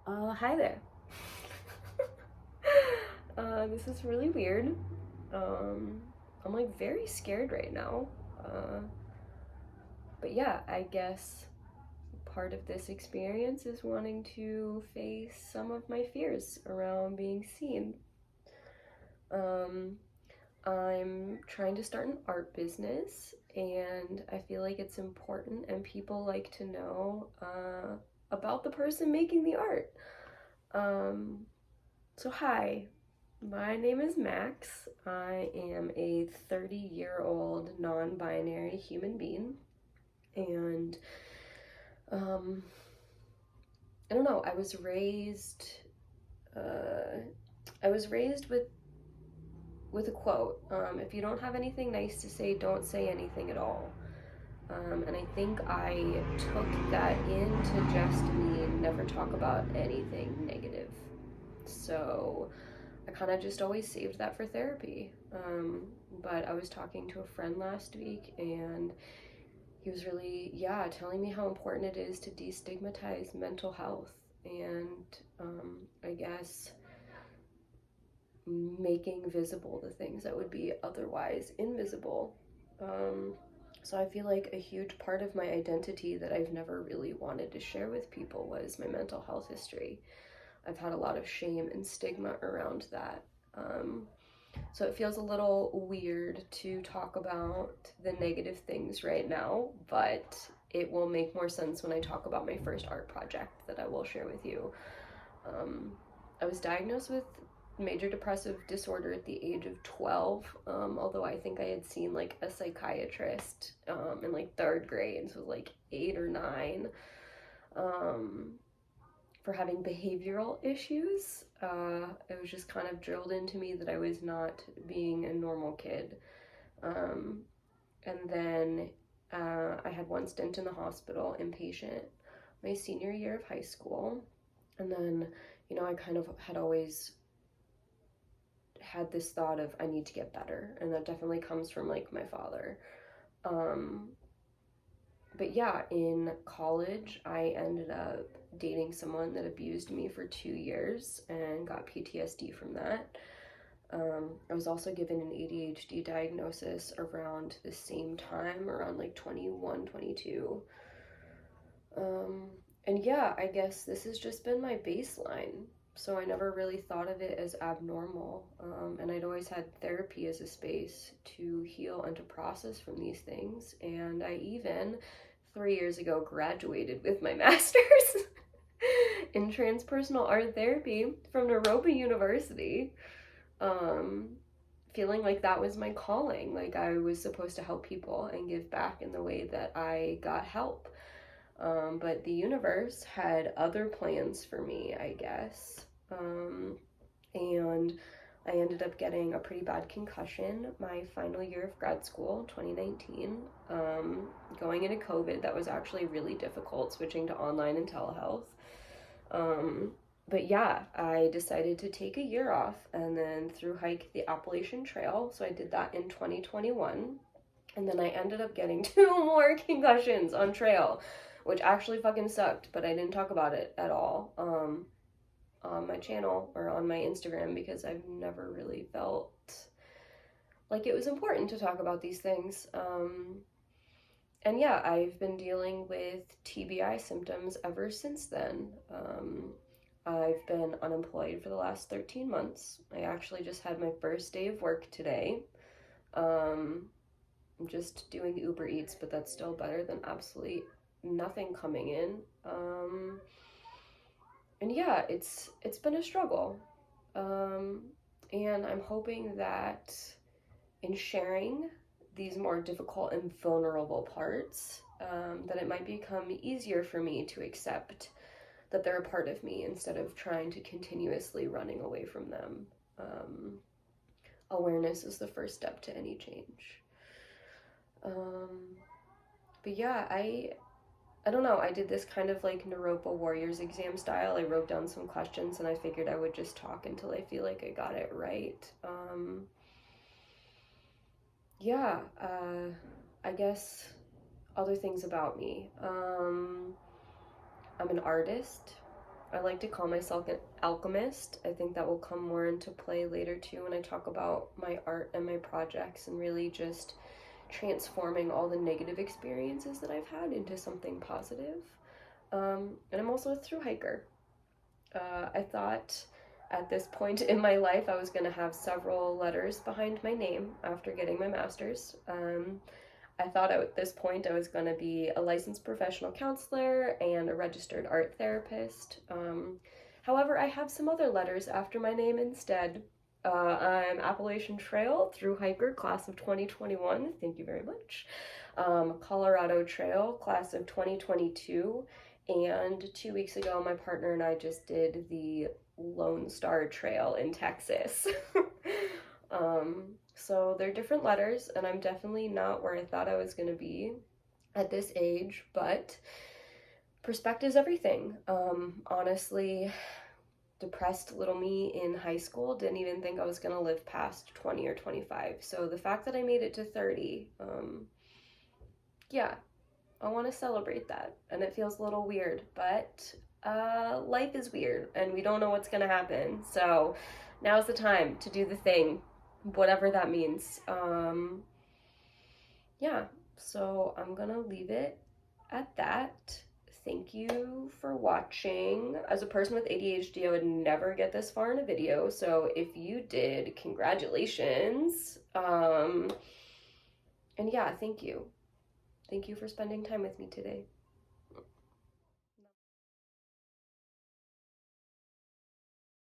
Hi there. This is really weird. Um, I'm like very scared right now. Uh, but yeah, I guess part of this experience is wanting to face some of my fears around being seen. Um, I'm trying to start an art business, and I feel like it's important, and people like to know about the person making the art. Um, so, hi, my name is Max. I am a 30-year-old non binary human being. And um, I don't know, uh, I was raised with a quote. If you don't have anything nice to say, don't say anything at all. And I think I took that in to just mean never talk about anything negative. So I kind of just always saved that for therapy. But I was talking to a friend last week, and he was really, yeah, telling me how important it is to destigmatize mental health and I guess making visible the things that would be otherwise invisible. Um, so I feel like a huge part of my identity that I've never really wanted to share with people was my mental health history. I've had a lot of shame and stigma around that. Um, so it feels a little weird to talk about the negative things right now, but it will make more sense when I talk about my first art project that I will share with you. Um, I was diagnosed with major depressive disorder at the age of 12, although I think I had seen like a psychiatrist in like third grade, so it was like 8 or 9. Um, for having behavioral issues. It was just kind of drilled into me that I was not being a normal kid. Um, and then I had one stint in the hospital, inpatient, my senior year of high school. And then, I kind of had always had this thought of I need to get better. And that definitely comes from like my father. Um, but yeah, in college, I ended up dating someone that abused me for 2 years and got PTSD from that. I was also given an ADHD diagnosis around the same time, around like 21, 22. Um, and yeah, I guess this has just been my baseline. So I never really thought of it as abnormal. And I'd always had therapy as a space to heal and to process from these things. And I even 3 years ago graduated with my master's in transpersonal art therapy from Naropa University. Um, Feeling like that was my calling, like I was supposed to help people and give back in the way that I got help. But the universe had other plans for me, I guess. And I ended up getting a pretty bad concussion my final year of grad school, 2019. Going into COVID, that was actually really difficult, switching to online and telehealth. Um, but yeah, I decided to take a year off and then through hike the Appalachian Trail. So I did that in 2021. And then I ended up getting 2 more concussions on trail, which actually fucking sucked, but I didn't talk about it at all on my channel or on my Instagram because I've never really felt like it was important to talk about these things. And yeah, I've been dealing with TBI symptoms ever since then. I've been unemployed for the last 13 months. I actually just had my first day of work today. Um, I'm just doing Uber Eats, but that's still better than absolutely nothing coming in. And yeah, it's been a struggle. Um, and I'm hoping that in sharing these more difficult and vulnerable parts, that it might become easier for me to accept that they're a part of me instead of trying to continuously running away from them. Um, Awareness is the first step to any change. Um, but yeah, I don't know. I did this kind of like Naropa Warriors exam style. I wrote down some questions and I figured I would just talk until I feel like I got it right. Yeah, I guess other things about me. I'm an artist. I like to call myself an alchemist. I think that will come more into play later too when I talk about my art and my projects and really just transforming all the negative experiences that I've had into something positive. And I'm also a thru hiker. I thought at this point in my life I was going to have several letters behind my name after getting my master's. I thought at this point I was going to be a licensed professional counselor and a registered art therapist. However, I have some other letters after my name instead. I'm Appalachian Trail through hiker, class of 2021. Thank you very much. Colorado Trail, class of 2022. And 2 weeks ago, my partner and I just did the Lone Star Trail in Texas. So they're different letters, and I'm definitely not where I thought I was going to be at this age, but perspective's everything. Honestly, depressed little me in high school didn't even think I was going to live past 20 or 25. So the fact that I made it to 30, yeah, I want to celebrate that. And it feels a little weird, but life is weird and we don't know what's going to happen. So now's the time to do the thing, whatever that means. Yeah, so I'm going to leave it at that. Thank you for watching. As a person with ADHD, I would never get this far in a video. So if you did, congratulations. And yeah, thank you. Thank you for spending time with me today.